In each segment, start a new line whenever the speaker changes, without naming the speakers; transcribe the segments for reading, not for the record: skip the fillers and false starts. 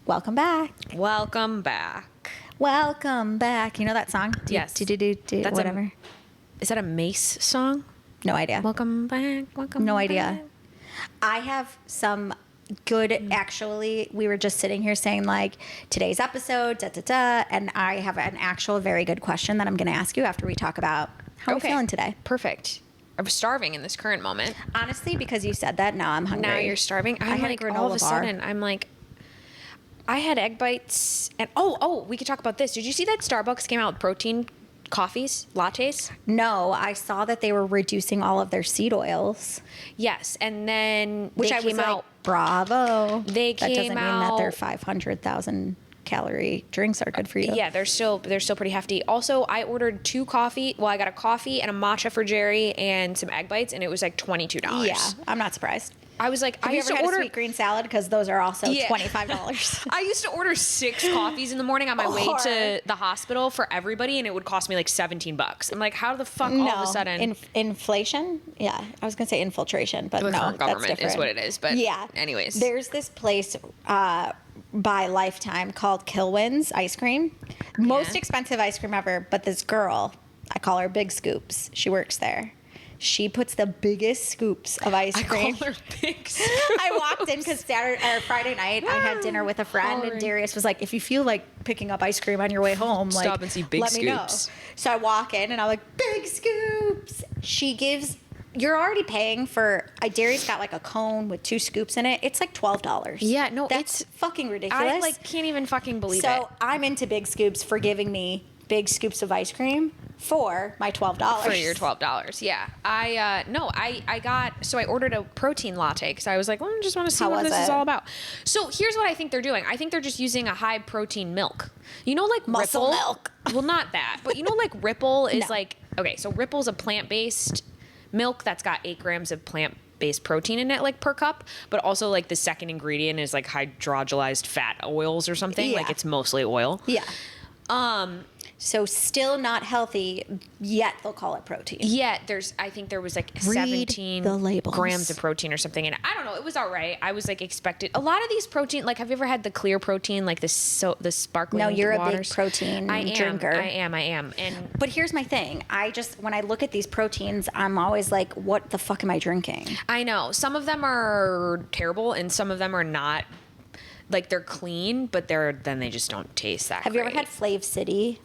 Welcome back.
Welcome back.
Welcome back. You know that song?
Yes.
That's whatever.
Is that a Mace song?
No idea.
Welcome back. Welcome
No
back.
idea. I have some good, actually, we were just sitting here saying like today's episode, and I have an actual very good question that I'm going to ask you after we talk about how we're feeling today.
Perfect. I'm starving in this current moment.
Honestly, because you said that, now I'm hungry.
Now you're starving. I'm
had a
like,
granola
all of a
bar.
sudden, I'm like, I had egg bites and we could talk about this. Did you see that Starbucks came out with protein coffees, lattes?
No, I saw that they were reducing all of their seed oils,
Yes. And then
which
they
I was
came
like,
out.
bravo.
They
that doesn't
came
mean that their
out-
500,000 calorie drinks are good for you.
Yeah, they're still pretty hefty. Also, I ordered I got a coffee and a matcha for Jerry and some egg bites, and it was like $22.
Yeah, I'm not surprised.
I was like,
Have
I
you
used
ever
to
had
order
a sweet green salad? Because those are also
Yeah.
$25.
I used to order 6 coffees in the morning on my way
Or-
to the hospital for everybody, and it would cost me like $17. I'm like, how the fuck all of a sudden?
Inflation? Yeah, I was going to say infiltration, but
The
no,
current
that's
government is
different.
what it is, but
yeah.
anyways.
There's this place by Lifetime called Kilwins Ice Cream. Most
Yeah.
expensive ice cream ever, but this girl, I call her Big Scoops. She works there. She puts the biggest scoops of ice
I
cream.
call her big.
I walked in because Friday night I had dinner with a friend, and Darius was like, "If you feel like picking up ice cream on your way home, like
Stop and see Big
let me know."
Scoops.
So I walk in and I'm like, "Big Scoops." She gives. You're already paying for. Darius got like a cone with 2 scoops in it. It's like $12.
Yeah, no,
that's
it's-
fucking ridiculous.
I like can't even fucking believe it.
So I'm into Big Scoops for giving me big scoops of ice cream for my $12.
For your $12, yeah. I ordered a protein latte because I was like, well, I just want to see
How
what
was
this is
it?
all about. So here's what I think they're doing. I think they're just using a high protein milk. You know, like
Muscle
Ripple
milk.
Well, not that, but you know, like Ripple is
No.
like so Ripple's a plant-based milk that's got 8 grams of plant-based protein in it, like per cup, but also like the second ingredient is like hydrogenized fat oils or something.
Yeah.
Like it's mostly oil.
Yeah. So still not healthy, yet they'll call it protein.
Yeah, I think there was like
Read
17
the labels.
grams of protein or something. And I don't know, it was all right. I was like expected. A lot of these protein, like have you ever had the clear protein, like the sparkling
No, you're a big
waters?
protein drinker.
I am. And
But here's my thing. When I look at these proteins, I'm always like, what the fuck am I drinking?
I know some of them are terrible and some of them are not. Like they're clean, but then they just don't taste that
Have you ever had Flav City?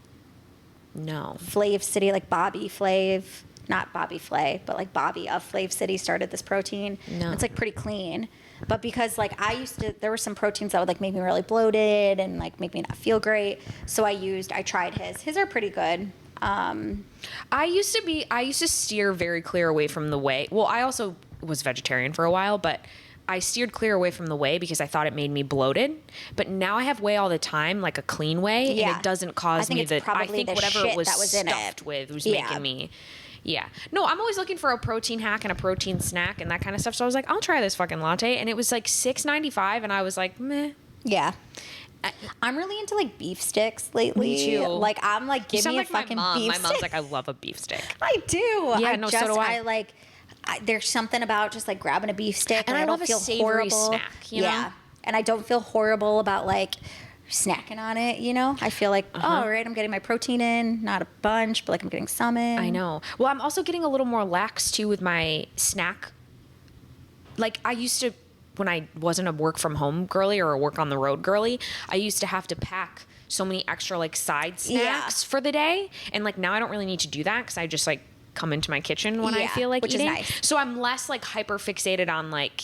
No.
Flav City, like Bobby Flav, not Bobby Flay, but like Bobby of Flav City started this protein.
No.
It's like pretty clean. But because like there were some proteins that would like make me really bloated and like make me not feel great. So I tried his. His are pretty good.
I used to steer very clear away from the whey. Well, I also was vegetarian for a while, but I steered clear away from the whey because I thought it made me bloated. But now I have whey all the time, like a clean whey,
Yeah.
and it doesn't cause me
it's probably the
whatever
shit
it was,
that was in
stuffed
it.
with was
Yeah.
making me. Yeah. No, I'm always looking for a protein hack and a protein snack and that kind of stuff. So I was like, I'll try this fucking latte, and it was like $6.95, and I was like, meh.
Yeah. I'm really into like beef sticks lately.
Me too.
Like I'm like,
You
give
sound
me
like
a fucking
my mom.
beef
My
stick.
mom's like, I love a beef stick.
I do.
Yeah, no, so do I.
There's something about just like grabbing a beef stick,
And I
don't
love a
feel
savory
horrible.
snack, you know?
Yeah, and I don't feel horrible about like snacking on it. You know, I feel like, oh, all right, I'm getting my protein in, not a bunch, but like I'm getting some in.
I know. Well, I'm also getting a little more lax too with my snack. Like I used to, when I wasn't a work from home girly or a work on the road girly, I used to have to pack so many extra like side snacks for the day. And like now I don't really need to do that because I just like come into my kitchen when I
Yeah,
feel like
which is
eating.
nice.
So I'm less like hyper fixated on like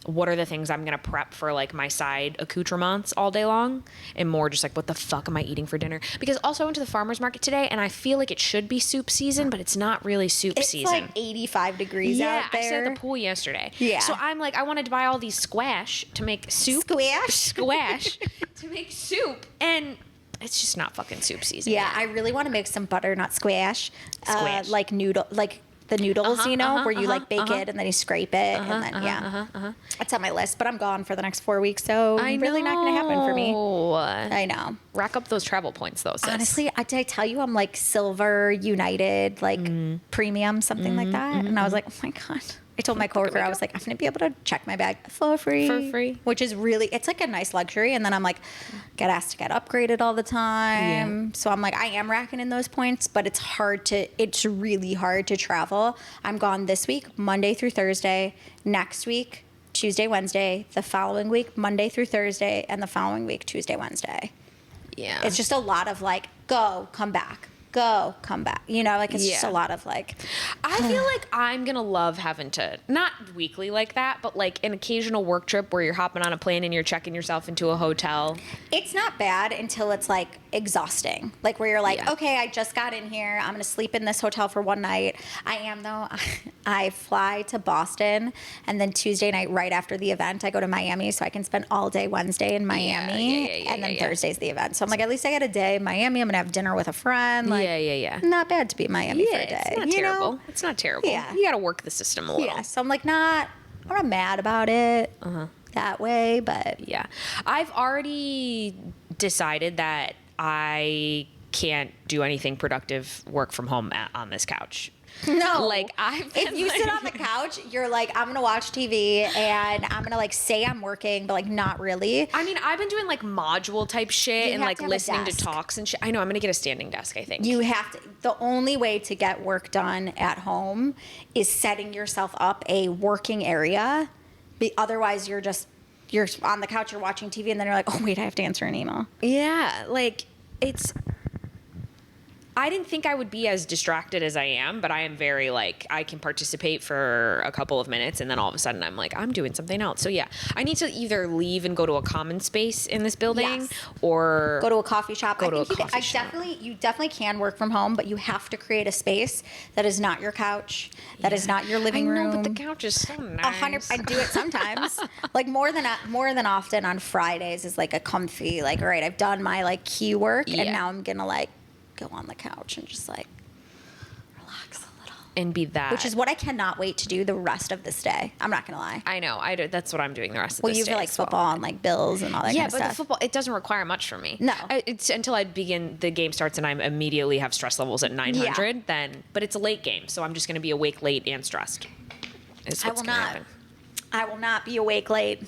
what are the things I'm going to prep for like my side accoutrements all day long, and more just like what the fuck am I eating for dinner? Because also I went to the farmer's market today and I feel like it should be soup season, but it's not really soup
It's
season.
like 85 degrees
Yeah,
out there.
I stayed at the pool yesterday.
Yeah.
So I'm like, I wanted to buy all these squash to make soup. Squash to make soup, and it's just not fucking soup season.
Yeah,
yet.
I really want to make some butternut squash.
Squash.
Like noodle, like the noodles, where you like bake it and then you scrape it and then that's on my list. But I'm gone for the next 4 weeks, so really not going to happen for me. I know.
Rack up those travel points, though. Sis.
Honestly, did I tell you I'm like Silver United, like premium, something like that? And I was like, oh my god, I told my coworker, I was like, I'm going to be able to check my bag for free.
For free.
Which is really, it's like a nice luxury. And then I'm like, get asked to get upgraded all the time.
Yeah.
So I'm like, I am racking in those points, but it's really hard to travel. I'm gone this week, Monday through Thursday, next week, Tuesday, Wednesday, the following week, Monday through Thursday, and the following week, Tuesday, Wednesday.
Yeah.
It's just a lot of like, go, come back. Go, come back. You know, like it's just a
Yeah.
lot of like,
I feel like I'm gonna love having to, not weekly like that, but like an occasional work trip where you're hopping on a plane and you're checking yourself into a hotel.
it's not bad until it's like exhausting. Like where you're like,
Yeah.
okay, I just got in here. I'm going to sleep in this hotel for one night. I am though. I fly to Boston and then Tuesday night right after the event, I go to Miami so I can spend all day Wednesday in Miami and then Thursday's the event. So I'm like, at least I got a day in Miami. I'm going to have dinner with a friend. Like,
Yeah.
not bad to be in Miami for a day.
It's not
you
terrible.
know?
It's not terrible.
Yeah.
You got to work the system a little.
Yeah. So I'm like, I'm not mad about it that way, but
Yeah. I've already decided that I can't do anything productive work from home on this couch.
no.
Like, I've been
if you sit on the couch, you're like, I'm gonna watch TV and I'm gonna like say I'm working, but like not really.
I mean, I've been doing like module type shit
You
and
have
like
to have a
listening to
desk.
talks and shit. I know, I'm going to get a standing desk, I think.
You have to. The only way to get work done at home is setting yourself up a working area. Otherwise, you're on the couch, you're watching TV, and then you're like, oh wait, I have to answer an email.
Yeah, like I didn't think I would be as distracted as I am, but I am very like, I can participate for a couple of minutes and then all of a sudden I'm like, I'm doing something else. So yeah, I need to either leave and go to a common space in this building
Yes.
or
Go to a coffee shop.
Go to a
you
coffee shop.
You definitely can work from home, but you have to create a space that is not your couch, that is not your living room.
I know, but the couch is so nice.
100. I do it sometimes, like more than often on Fridays is like a comfy, like, all right, I've done my like key work,
Yeah.
and now I'm gonna like go on the couch and just like relax a little.
And be that.
Which is what I cannot wait to do the rest of this day. I'm not gonna lie.
I know. I do. That's what I'm doing the rest of
Well,
this
you
day
have like
as well.
football and like bills and all that
Yeah,
kind of
but
stuff.
the football, it doesn't require much from me.
No.
It's until the game starts and I immediately have stress levels at 900, but it's a late game, so I'm just going to be awake late and stressed. Is
I
what's
will
gonna
not.
happen.
I will not be awake late.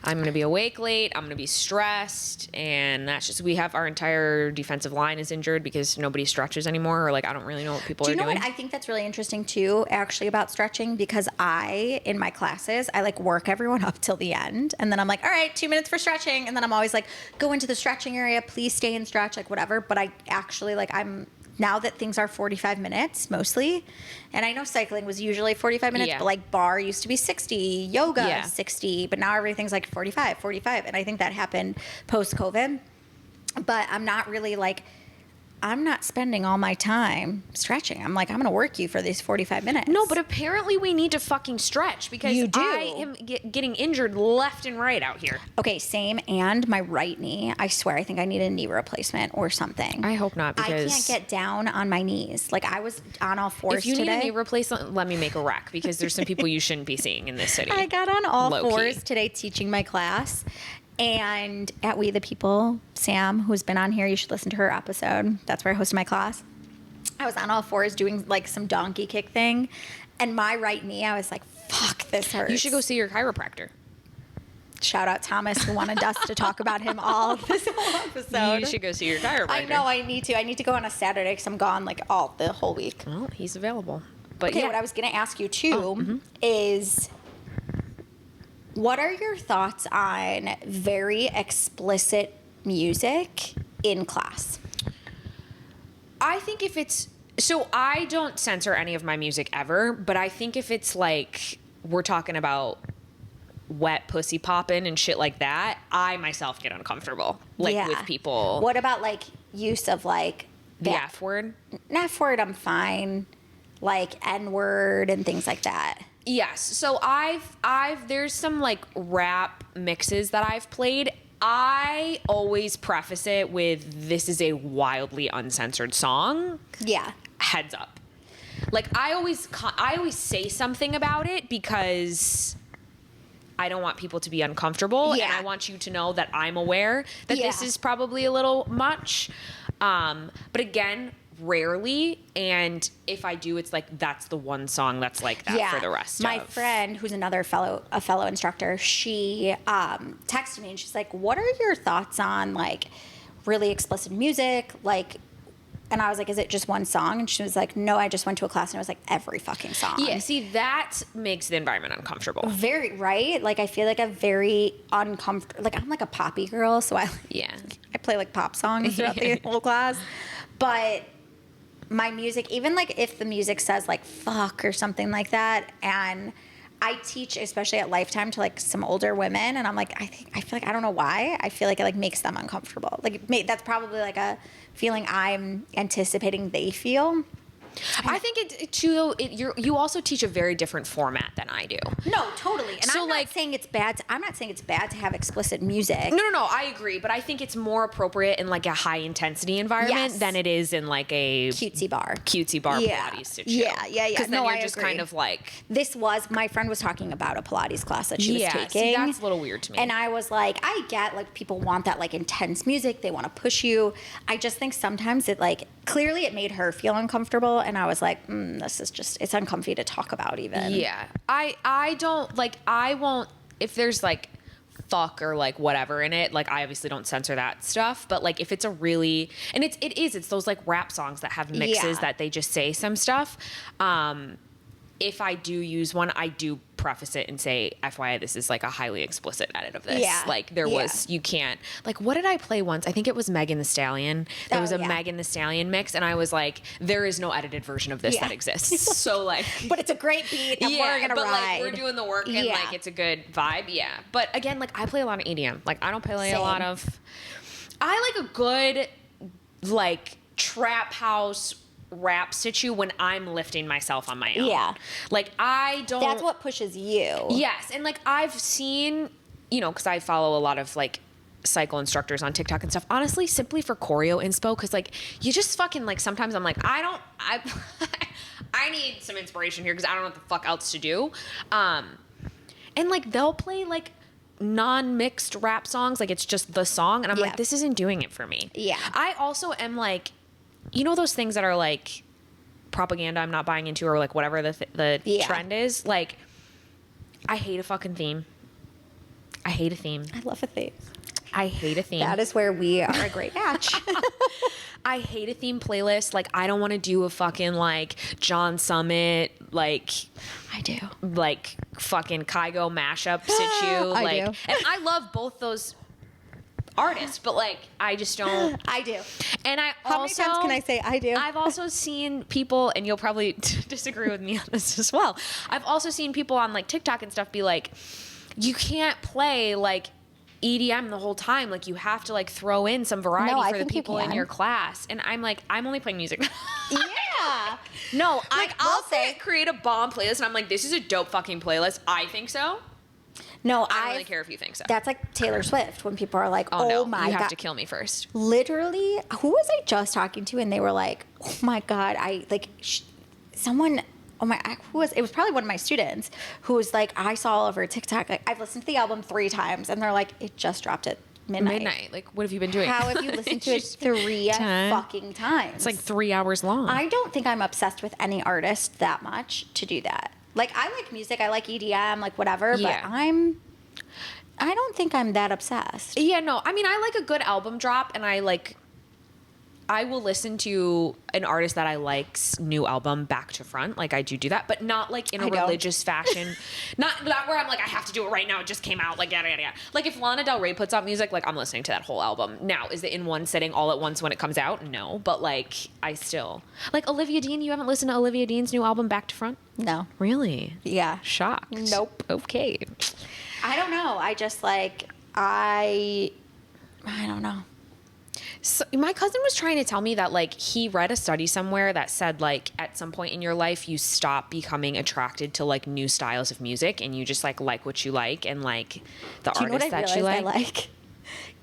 I'm going to be awake late. I'm going to be stressed, and that's just, we have our entire defensive line is injured because nobody stretches anymore, or like I don't really know what people
Do
are
you know
doing.
what I think that's really interesting too, actually, about stretching? Because in my classes, I like work everyone up till the end. And then I'm like, all right, 2 minutes for stretching. And then I'm always like, go into the stretching area, please stay and stretch, like whatever. But I actually now that things are 45 minutes mostly, and I know cycling was usually 45 minutes,
Yeah.
but like bar used to be 60, yoga
Yeah.
60, but now everything's like 45. And I think that happened post-COVID. But I'm not really like, I'm not spending all my time stretching. I'm like, I'm going to work you for these 45 minutes.
No, but apparently we need to fucking stretch because
You do.
I am getting injured left and right out here.
Okay, same. And my right knee, I swear, I think I need a knee replacement or something.
I hope not,
I
because
can't get down on my knees. Like I was on all fours
if you
today.
need a knee replacement, let me make a rack because there's some people you shouldn't be seeing in this city.
I got on all
Low-key.
fours today teaching my class. And at We the People, Sam, who's been on here, you should listen to her episode. That's where I hosted my class. I was on all fours doing like some donkey kick thing. And my right knee, I was like, fuck, this hurts.
You should go see your chiropractor.
Shout out Thomas, who wanted us to talk about him all this whole episode.
You should go see your chiropractor.
I know I need to. I need to go on a Saturday because I'm gone like the whole week.
Well, he's available. But
Okay,
yeah.
what I was going to ask you too is, what are your thoughts on very explicit music in class?
I think if it's so, I don't censor any of my music ever, but I think if it's like we're talking about wet pussy popping and shit like that, I myself get uncomfortable with people.
What about like use of like
The F word?
F word, I'm fine. Like N word and things like that.
Yes. So there's some like rap mixes that I've played. I always preface it with, this is a wildly uncensored song.
Yeah.
Heads up. Like I always say something about it because I don't want people to be uncomfortable,
Yeah.
and I want you to know that I'm aware that this
Yeah.
is probably a little much. But again, rarely, and if I do, it's like that's the one song that's like that for the rest
My
of.
friend, who's a fellow instructor, she texted me and she's like, "What are your thoughts on like really explicit music?" Like, and I was like, "Is it just one song?" And she was like, "No, I just went to a class and it was like every fucking song."
Yeah, see, that makes the environment uncomfortable.
Very right. Like I feel like a very uncomfortable. Like I'm like a poppy girl, so I play like pop songs throughout the whole class, but my music, even like if the music says like fuck or something like that, and I teach especially at Lifetime to like some older women, and I'm like I feel like I don't know why I feel like it like makes them uncomfortable. Like that's probably like a feeling I'm anticipating they feel.
I think you also teach a very different format than I do.
No, totally. And
So,
I'm not
like-
saying it's bad. I'm not saying it's bad to have explicit music.
No, I agree, but I think it's more appropriate in like a high intensity environment
Yes.
than it is in like a
Cutesy bar.
Pilates situation.
Yeah.
Because then
No,
you're
I
just
agree.
kind of like,
My friend was talking about a Pilates class that she was taking.
see, that's a little weird to me.
And I was like, I get like people want that like intense music. They want to push you. I just think sometimes it like, clearly it made her feel uncomfortable. And I was like, this is just, it's uncomfy to talk about even.
yeah, I don't like, I won't, if there's like fuck or like whatever in it, like I obviously don't censor that stuff, but like if it's a really, and it's those like rap songs that have mixes
Yeah.
that they just say some stuff. If I do use one, I do preface it and say, FYI, this is like a highly explicit edit of this.
Yeah.
Like there was, you can't, like what did I play once? I think it was Megan Thee Stallion. There was a
yeah.
Megan Thee Stallion mix, and I was like, there is no edited version of this
Yeah.
that exists. So like,
But it's a great beat and we're going to
but
ride.
like we're doing the work and
Yeah.
like it's a good vibe. Yeah. But again, like I play a lot of EDM. Like I don't play
Same.
a lot of, I like a good like trap house rap situ when I'm lifting myself on my own.
Yeah.
Like I don't.
That's what pushes you.
Yes. And like I've seen, because I follow a lot of like cycle instructors on TikTok and stuff, honestly, simply for choreo inspo. Cause like you just fucking like, sometimes I'm like, I need some inspiration here because I don't know what the fuck else to do. And like they'll play like non-mixed rap songs, like it's just the song, and I'm
Yeah.
like, this isn't doing it for me.
Yeah.
I also am like, those things that are like propaganda I'm not buying into, or like whatever the
Yeah.
trend is. Like, I hate a fucking theme. I hate a theme.
I love a theme.
I hate a theme.
That is where we are a great match.
I hate a theme playlist. Like, I don't want to do a fucking like John Summit, like
I do.
like fucking Kygo mashup situ.
I
Like,
do.
and I love both those artists, but like I just don't.
I do.
And I
How
also,
many times can I say I do?
I've also seen people, and you'll probably disagree with me on this as well. I've also seen people on like TikTok and stuff be like, you can't play like EDM the whole time. Like you have to like throw in some variety
No, I
for the
think you
people in
can.
your class. And I'm like, I'm only playing music.
Yeah.
No,
Like,
I'll
I'll say-
create a bomb playlist, and I'm like, this is a dope fucking playlist. I think so.
No,
I don't really care if you think so.
That's like Taylor Swift when people are like,
Oh, no,
my
you
God.
have to kill me first.
Literally, who was I just talking to? And they were like, oh my God, someone, it was probably one of my students who was like, I saw all over TikTok, like, I've listened to the album 3 times. And they're like, it just dropped at midnight.
Like, what have you been doing?
How have you listened to it 3 fucking times?
It's like 3 hours long.
I don't think I'm obsessed with any artist that much to do that. Like, I like music, I like EDM, like whatever,
Yeah.
but I don't think I'm that obsessed.
Yeah, no. I mean, I like a good album drop, and I will listen to an artist that I like's new album back to front. Like I do that, but not like in a
I don't.
religious fashion. not where I'm like, I have to do it right now. It just came out. Like yada yada yada. Like if Lana Del Rey puts out music, like I'm listening to that whole album. Now, is it in one sitting all at once when it comes out? No, but like I still like Olivia Dean. You haven't listened to Olivia Dean's new album back to front?
No.
Really?
Yeah.
Shocked.
Nope.
Okay.
I don't know. I just like, I don't know.
So my cousin was trying to tell me that like he read a study somewhere that said like at some point in your life you stop becoming attracted to like new styles of music, and you just like what you like, and like the
Do you know what
artists
I
that you
realized
like.
I like?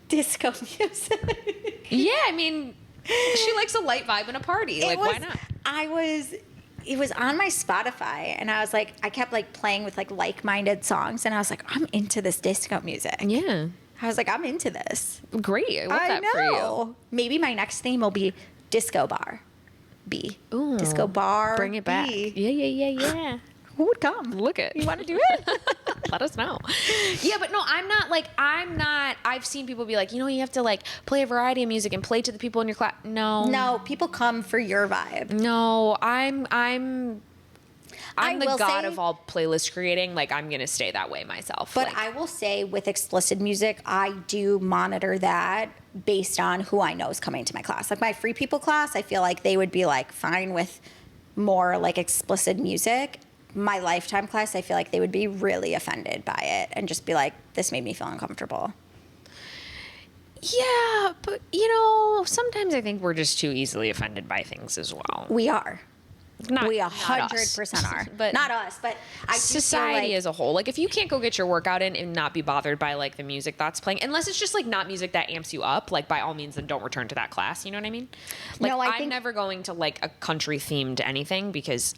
Disco music.
Yeah, I mean, she likes a light vibe and a party. Like why not?
It was on my Spotify, and I was like, I kept like playing with like-minded songs, and I was like, I'm into this disco music.
Yeah,
I was like, I'm into this.
great. I love that
I
for you.
know. Maybe my next theme will be disco bar. B.
Ooh,
Disco bar.
Bring it back.
B.
Yeah.
Who would come?
Look it.
You want to do it?
Let us know. Yeah, but no, I'm not, I've seen people be like, you have to like play a variety of music and play to the people in your class.
No, people come for your vibe.
No, I'm the
will
god
say-
of all playlist creating. Like, I'm going to stay that way myself.
But
Like,
I will say with explicit music, I do monitor that based on who I know is coming to my class. Like my free people class, I feel like they would be like fine with more like explicit music. My lifetime class, I feel like they would be really offended by it and just be like, this made me feel uncomfortable.
yeah, but sometimes I think we're just too easily offended by things as well.
We are.
Not,
We
not us.
100% are.
But
not us, but I do feel
society
like,
as a whole. Like, if you can't go get your workout in and not be bothered by like the music that's playing, unless it's just like not music that amps you up, like by all means, then don't return to that class. You know what I mean? Like,
No, I
I'm
think-
never going to like a country themed anything because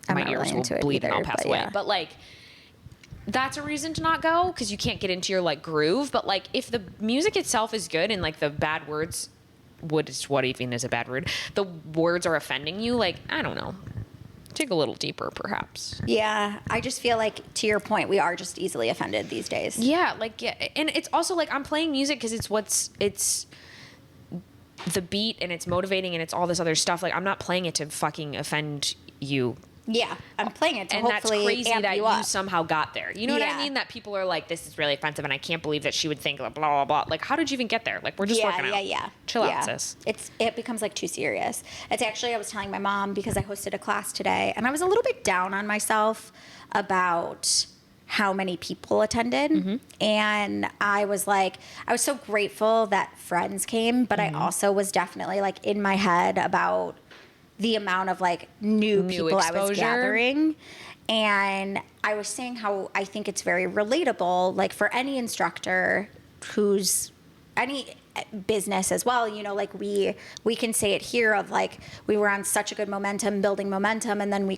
I'm
my
not
ears
really
will
into it
bleed and
either,
I'll pass
but
away.
yeah.
But like, that's a reason to not go because you can't get into your like groove. But like, if the music itself is good and like the bad words, what even is a bad word? The words are offending you. Like, I don't know. Dig a little deeper, perhaps.
yeah, I just feel like to your point, we are just easily offended these days.
Yeah, like, yeah, and it's also like I'm playing music because it's the beat and it's motivating and it's all this other stuff. Like, I'm not playing it to fucking offend you.
Yeah, I'm playing it to
And that's
hopefully
crazy
amp
that
you
you
up.
somehow got there. You know what I
Yeah.
mean? That people are like, this is really offensive and I can't believe that she would think blah, blah, blah. Like, how did you even get there? Like, we're just working out.
Yeah.
Chill out,
Yeah.
sis.
It becomes like too serious. It's actually, I was telling my mom because I hosted a class today and I was a little bit down on myself about how many people attended.
Mm-hmm.
And I was like, I was so grateful that friends came, but
Mm-hmm.
I also was definitely like in my head about the amount of like new people I was
exposure.
gathering. And I was saying how I think it's very relatable, like for any instructor who's any business as well, like we can say it here of like we were on such a good momentum, building momentum, and then we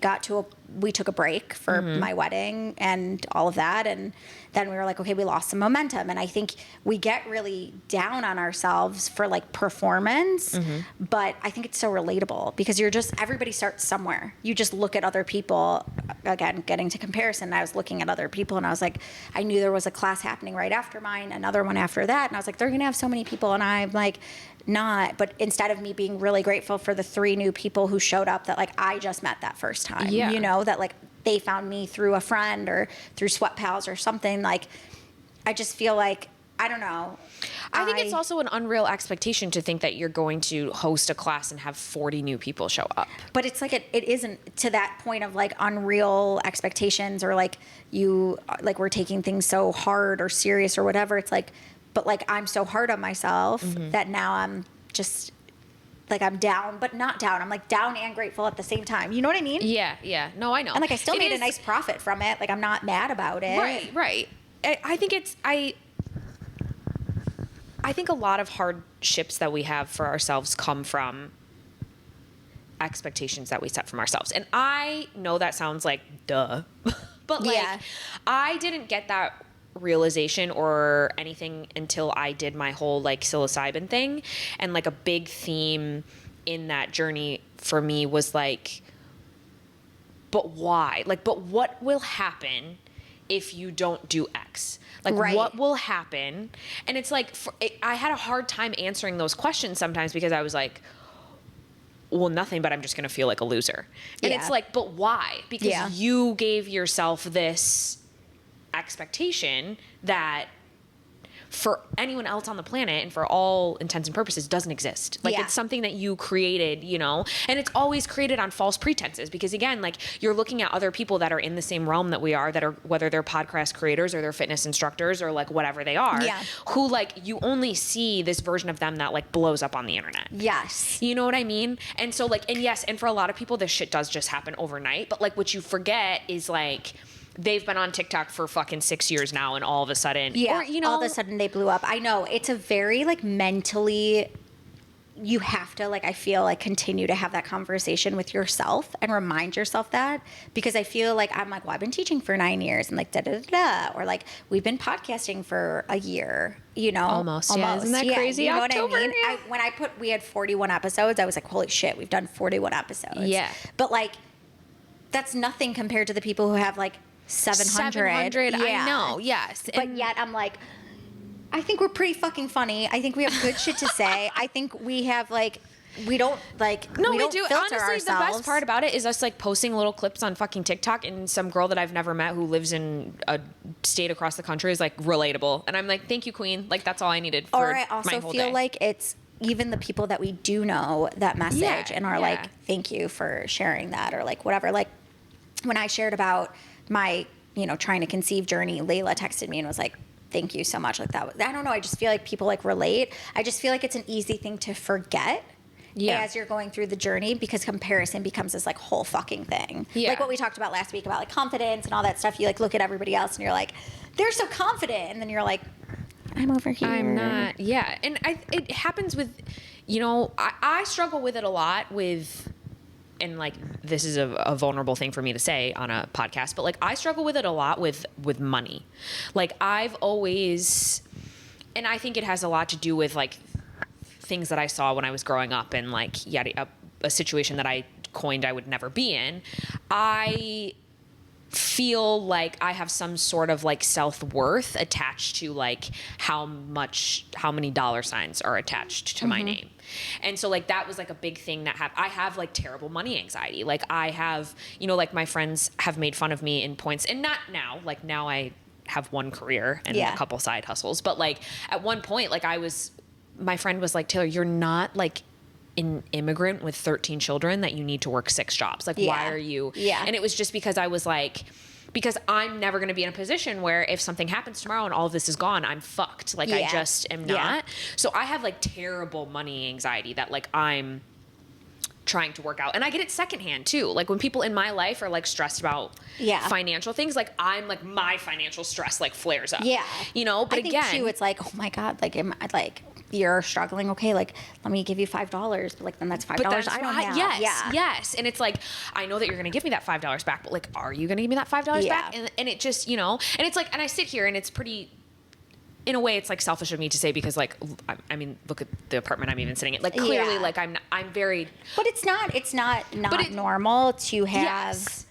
took a break for my wedding and all of that, and then we were like, okay, we lost some momentum. And I think we get really down on ourselves for like performance, but I think it's so relatable because everybody starts somewhere. You just look at other people, again, getting to comparison. I was looking at other people and I was like, I knew there was a class happening right after mine, another one after that. And I was like, they're going to have so many people. And I'm like, not, but instead of me being really grateful for the 3 new people who showed up that like I just met that first time,
Yeah.
that like they found me through a friend or through Sweat Pals or something. Like, I just feel like, I don't know.
I think it's also an unreal expectation to think that you're going to host a class and have 40 new people show up.
But it's like it isn't to that point of like unreal expectations or like we're taking things so hard or serious or whatever. It's like, but like I'm so hard on myself that now I'm just like I'm down, but not down. I'm like down and grateful at the same time. You know what I mean?
Yeah. No, I know.
And like I still
It
made a
is-
nice profit from it. Like I'm not mad about it.
Right. I think I think a lot of hardships that we have for ourselves come from expectations that we set from ourselves. And I know that sounds like duh, but like
Yeah.
I didn't get that realization or anything until I did my whole like psilocybin thing. And like a big theme in that journey for me was like, but why? Like, but what will happen if you don't do X? Like,
Right.
what will happen? And it's like, I had a hard time answering those questions sometimes because I was like, well, nothing, but I'm just going to feel like a loser. And
Yeah.
it's like, but why? Because
Yeah.
you gave yourself this expectation that for anyone else on the planet and for all intents and purposes doesn't exist. Like
Yeah.
it's something that you created, and it's always created on false pretenses because again, like you're looking at other people that are in the same realm that we are, that are, whether they're podcast creators or they're fitness instructors or like whatever they are,
Yeah.
who like you only see this version of them that like blows up on the internet.
Yes.
You know what I mean? And so like, and yes, and for a lot of people, this shit does just happen overnight. But like what you forget is like, they've been on TikTok for fucking 6 years now, and all of a sudden,
Yeah.
or,
all of a sudden they blew up. I know it's a very like mentally you have to, like, I feel like continue to have that conversation with yourself and remind yourself that, because I feel like I'm like, well, I've been teaching for 9 years and like da da da da, or like we've been podcasting for a year, you know,
Almost. Yeah. Isn't that crazy?
You know
October,
what I mean?
yeah.
When I put we had 41 episodes, I was like, holy shit, we've done 41 episodes.
Yeah.
But like, that's nothing compared to the people who have like 700.
700.
Yeah.
I know. Yes.
But yet I'm like, I think we're pretty fucking funny. I think we have good shit to say. I think we have like, we don't like,
No, we
don't
do.
filter
Honestly,
ourselves.
the best part about it is us like posting little clips on fucking TikTok, and some girl that I've never met who lives in a state across the country is like relatable, and I'm like, thank you, queen. Like that's all I needed for
Or I
my
also
whole
feel
day.
like it's even the people that we do know that message
Yeah,
and are
yeah.
like, thank you for sharing that, or like whatever. Like when I shared about my, you know, trying to conceive journey, Layla texted me and was like, thank you so much. Like that was, I don't know. I just feel like people like relate. I just feel like it's an easy thing to forget.
Yeah.
As you're going through the journey, because comparison becomes this like whole fucking thing.
Yeah.
Like what we talked about last week about like confidence and all that stuff. You like look at everybody else and you're like, they're so confident. And then you're like, I'm over here.
I'm not. Yeah. And it happens with, you know, I struggle with it a lot with, and like, this is a vulnerable thing for me to say on a podcast, but like, I struggle with it a lot with money. Like I've always, and I think it has a lot to do with like things that I saw when I was growing up and like, a situation that I coined I would never be in. I feel like I have some sort of like self-worth attached to like how many dollar signs are attached to my name. And so like that was like a big thing that I have like terrible money anxiety. Like I have, you know, like my friends have made fun of me in points, and not now, like now I have one career and a couple side hustles, but like at one point, like my friend was like, Taylor, you're not like an immigrant with 13 children that you need to work 6 jobs. Like, why are you?
Yeah.
And it was just because I was like, because I'm never going to be in a position where if something happens tomorrow and all of this is gone, I'm fucked. Like I just am not.
Yeah.
So I have like terrible money anxiety that like I'm trying to work out. And I get it secondhand too. Like when people in my life are like stressed about financial things, like I'm like my financial stress like flares up.
Yeah.
You know, but
I think
again,
too, it's like, oh my God, like, like you're struggling. Okay. Like, let me give you $5, but like, then that's $5
that's
I don't
why-
have.
Yes,
Yeah.
yes. And it's like, I know that you're going to give me that $5 back, but like, are you going to give me that $5
Yeah.
back? And it just, you know, and it's like, and I sit here and it's pretty, in a way, it's like selfish of me to say, because like, I mean, look at the apartment I'm even sitting in. Like clearly,
Yeah.
like I'm very,
But it's not normal to have
yes.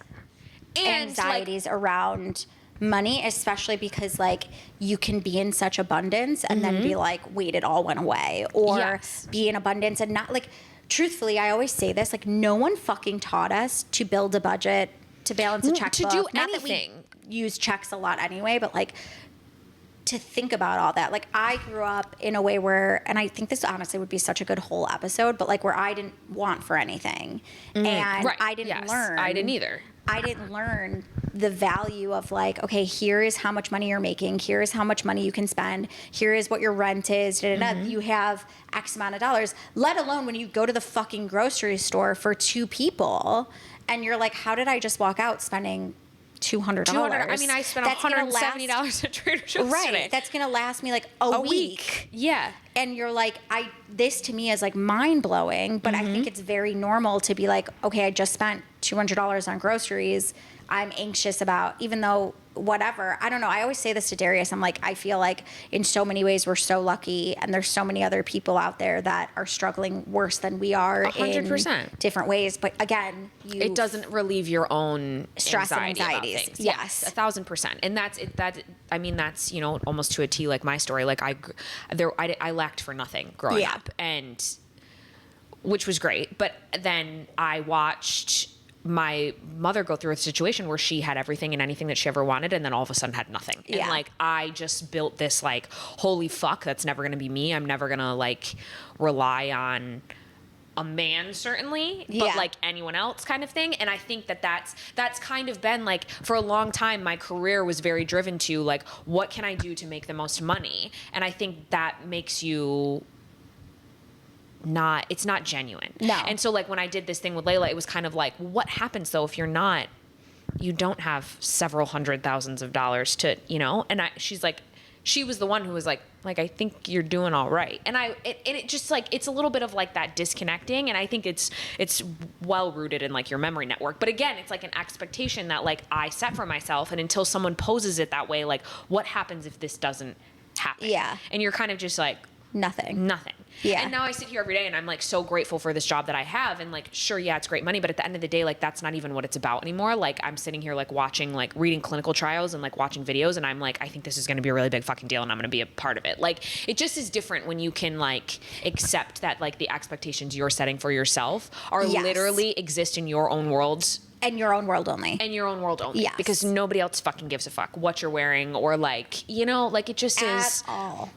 And
anxieties around money, especially because like you can be in such abundance and then be like, wait, it all went away, or
Yes.
be in abundance and not like, truthfully, I always say this, like no one fucking taught us to build a budget, to balance a checkbook.
to do
Not that we
anything.
use checks a lot anyway, but like to think about all that. Like I grew up in a way where, and I think this honestly would be such a good whole episode, but like where I didn't want for anything. And
right.
I didn't
Yes.
learn.
I didn't either.
I didn't learn the value of like, okay, here is how much money you're making. Here is how much money you can spend. Here is what your rent is. Da, da, da. You have X amount of dollars, let alone when you go to the fucking grocery store for 2 people and you're like, how did I just walk out spending $200?
I mean, I spent
That's gonna
$170 at Trader Joe's
Right.
today.
That's going to last me like a week.
Yeah.
And you're like, this to me is like mind blowing, but I think it's very normal to be like, okay, I just spent $200 on groceries. I'm anxious about, even though whatever, I don't know. I always say this to Darius. I'm like, I feel like in so many ways we're so lucky, and there's so many other people out there that are struggling worse than we are
100%.
in different ways. But again,
It doesn't relieve your own
Stress and
anxiety about
anxieties.
things.
Yes.
1,000%. And that's it. I mean, that's, you know, almost to a T like my story. Like I lacked for nothing growing up, and which was great. But then I watched my mother go through a situation where she had everything and anything that she ever wanted, and then all of a sudden had nothing. And like I just built this like, holy fuck, that's never gonna be me. I'm never gonna like rely on a man, certainly, but like anyone else kind of thing. And I think that's kind of been like, for a long time, my career was very driven to like, what can I do to make the most money? And I think that makes you it's not genuine.
No.
And so like when I did this thing with Layla, it was kind of like, what happens though if you don't have several $100,000s of dollars to, you know? And she's like, she was the one who was like, I think you're doing all right. And it just like, it's a little bit of like that disconnecting. And I think it's well rooted in like your memory network. But again, it's like an expectation that like I set for myself. And until someone poses it that way, like what happens if this doesn't happen?
Yeah.
And you're kind of just like,
Nothing. Yeah.
And now I sit here every day and I'm like so grateful for this job that I have. And like, sure, yeah, it's great money, but at the end of the day, like that's not even what it's about anymore. Like I'm sitting here like watching, like reading clinical trials and like watching videos. And I'm like, I think this is going to be a really big fucking deal and I'm going to be a part of it. Like it just is different when you can like accept that like the expectations you're setting for yourself are
Yes.
literally exist in your own worlds.
And your own world only.
And your own world only.
Yes.
Because nobody else fucking gives a fuck what you're wearing or like, you know, like it just is.
At all.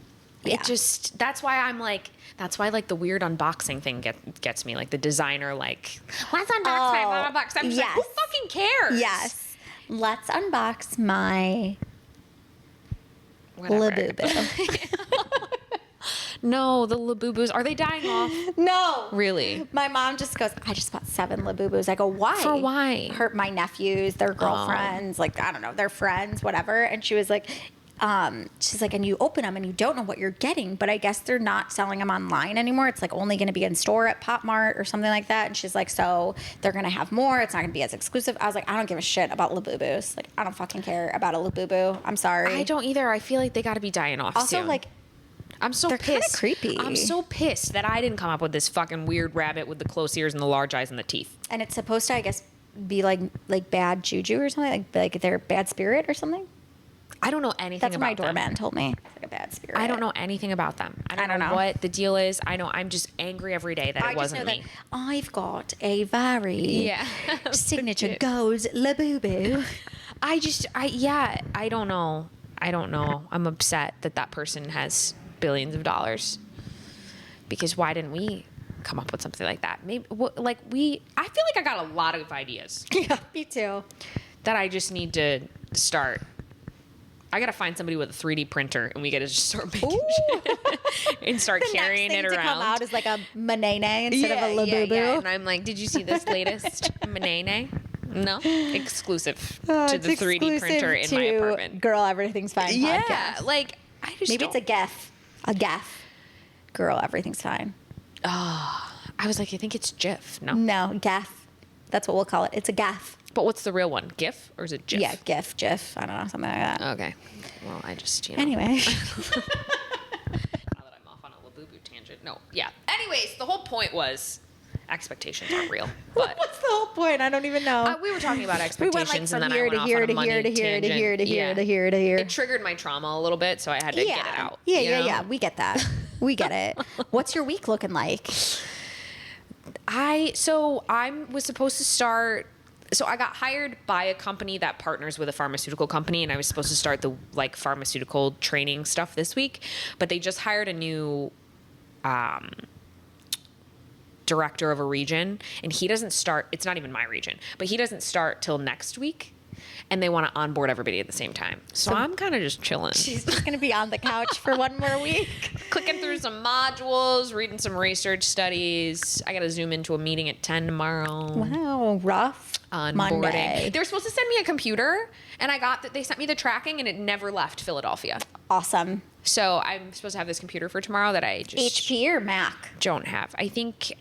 Yeah.
It just, that's why like the weird unboxing thing gets me, like the designer, like, let's unbox my blah, blah, blah. 'Cause I'm just like, who fucking cares?
Yes. Let's unbox my
Whatever.
Labubu.
No, the Labubus, are they dying off?
No.
Really?
My mom just goes, I just bought 7 Labubus. I go, why?
For why?
My nephews, their girlfriends, like, I don't know, their friends, whatever. And she was like, she's like, and you open them and you don't know what you're getting, but I guess they're not selling them online anymore. It's like only going to be in store at Pop Mart or something like that. And she's like, so they're going to have more. It's not going to be as exclusive. I was like, I don't give a shit about Labubus. Like, I don't fucking care about a Labubu. I'm sorry.
I don't either. I feel like they got to be dying off
Also,
soon.
like,
I'm so
they're kinda
pissed.
creepy.
I'm so pissed that I didn't come up with this fucking weird rabbit with the close ears and the large eyes and the teeth.
and it's supposed to, I guess, be like bad juju or something, like they're bad spirit or something.
I don't know anything
That's what my
about them.
doorman told me. It's like a bad spirit.
I don't know anything about them. I don't know
know.
what the deal is. I know I'm just angry every day that
I
it
just know
wasn't
that
me.
I've got a very
Yeah.
signature gold Labubu.
I don't know. I'm upset that person has billions of dollars. Because why didn't we come up with something like that? Maybe I feel like I got a lot of ideas
Yeah, me too.
that I just need to start. I gotta find somebody with a 3D printer and we gotta just start making shit and start carrying
Next
it
thing
around.
to come out is like a Manene instead of a Labubu.
Yeah. And I'm like, did you see this latest Manene? No, exclusive to
It's
the 3D printer in my
to
apartment.
Girl, everything's fine.
Yeah,
podcast.
like I just
Maybe
don't.
it's a GIF. A GIF. Girl, everything's fine.
I was like, I think it's GIF. No,
No, GIF. That's what we'll call it. It's a GIF.
but what's the real one? GIF or is it GIF?
Yeah, GIF. I don't know, something like that.
Okay. Well, I just
Anyway.
Now that I'm off on a Labubu tangent. No. Yeah. Anyways, the whole point was expectations aren't real. But
What's the whole point? I don't even know.
we were talking about
We
expectations,
went like from
and then
here
I
to
went
here
off on
to
a money
here to here to here to
tangent.
here to
Yeah.
here to here to here.
It triggered my trauma a little bit, so I had to get it out.
Yeah,
you know?
We get that. We get it. What's your week looking like?
I was supposed to start. So I got hired by a company that partners with a pharmaceutical company, and I was supposed to start the like pharmaceutical training stuff this week. But they just hired a new director of a region, and he doesn't start. It's not even my region, but he doesn't start till next week. And they want to onboard everybody at the same time. So I'm kind of just chilling.
She's just going to be on the couch for one more week.
Clicking through some modules, reading some research studies. I got to zoom into a meeting at 10 tomorrow.
Wow, rough.
Onboarding.
Monday.
They were supposed to send me a computer, and I got that they sent me the tracking, and it never left Philadelphia.
Awesome.
So I'm supposed to have this computer for tomorrow that I just
HP or Mac?
don't have. I think it's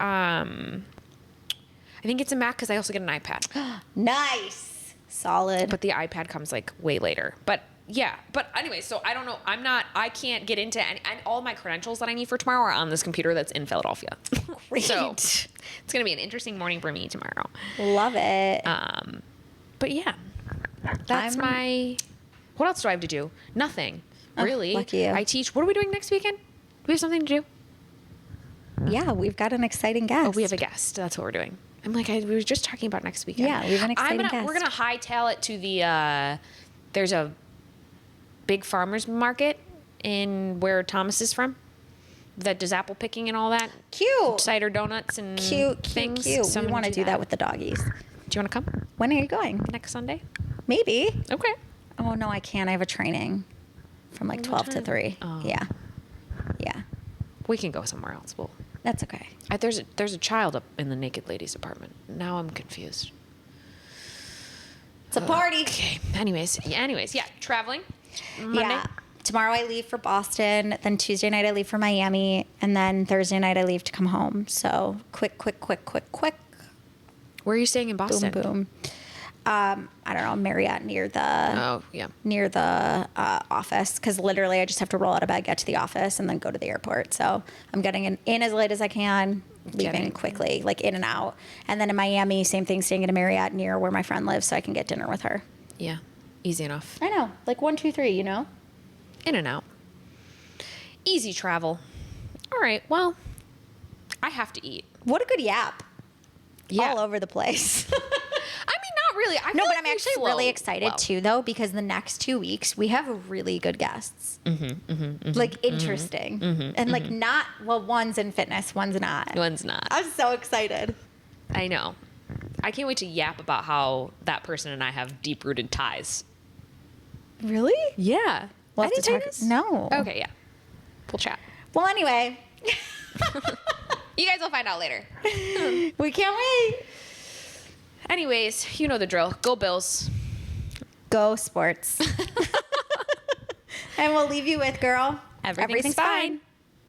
a Mac because I also get an iPad.
Nice. Solid.
But the iPad comes like way later. But yeah. But anyway, so I don't know. I can't get into any. And all my credentials that I need for tomorrow are on this computer that's in Philadelphia.
Great.
So it's going to be an interesting morning for me tomorrow.
Love it.
But yeah, that's what else do I have to do? Nothing. Really.
lucky you.
I teach. What are we doing next weekend? Do we have something to do?
Yeah, we've got an exciting guest.
Oh, we have a guest. That's what we're doing. I'm like, we were just talking about next weekend.
Yeah, we have an exciting guest.
We're going to hightail it to the, there's a big farmer's market in where Thomas is from that does apple picking and all that.
Cute.
Cider donuts and
Cute.
things.
We
So I'm
want to
gonna
do that with the doggies.
Do you want to come
When are you going?
next Sunday?
Maybe.
Okay.
Oh, no, I can't. I have a training from like 12 to 3.
Oh.
Yeah. Yeah.
We can go somewhere else. Well,
That's okay.
there's a child up in the naked ladies apartment. Now I'm confused.
It's a party.
Okay. Anyways, yeah. Traveling. Monday.
Yeah. tomorrow I leave for Boston. Then Tuesday night I leave for Miami, and then Thursday night I leave to come home. So quick.
Where are you staying in Boston?
Boom. I don't know, Marriott near the
Oh, yeah.
office, because literally I just have to roll out of bed, get to the office, and then go to the airport. So I'm getting in as late as I can, leaving quickly, like in and out. And then in Miami, same thing, staying at a Marriott near where my friend lives so I can get dinner with her.
Yeah. Easy enough.
I know, like 1, 2, 3, you know?
In and out. Easy travel. All right. Well, I have to eat.
What a good yap.
Yeah.
All over the place.
I mean, not really. I
No,
feel
but
like
I'm
we
actually
flow
really excited
well.
too, though, because the next 2 weeks we have really good guests. Like interesting. And like not, well, one's in fitness, one's not.
One's not.
I'm so excited.
I know. I can't wait to yap about how that person and I have deep-rooted ties.
Really?
Yeah.
We'll
I
have to
didn't tell you
talk.
this?
No.
Okay, yeah. We'll chat.
Well, anyway,
You guys will find out later.
we can't wait.
Anyways, you know the drill. Go Bills.
Go sports. And we'll leave you with, girl.
Everything's fine.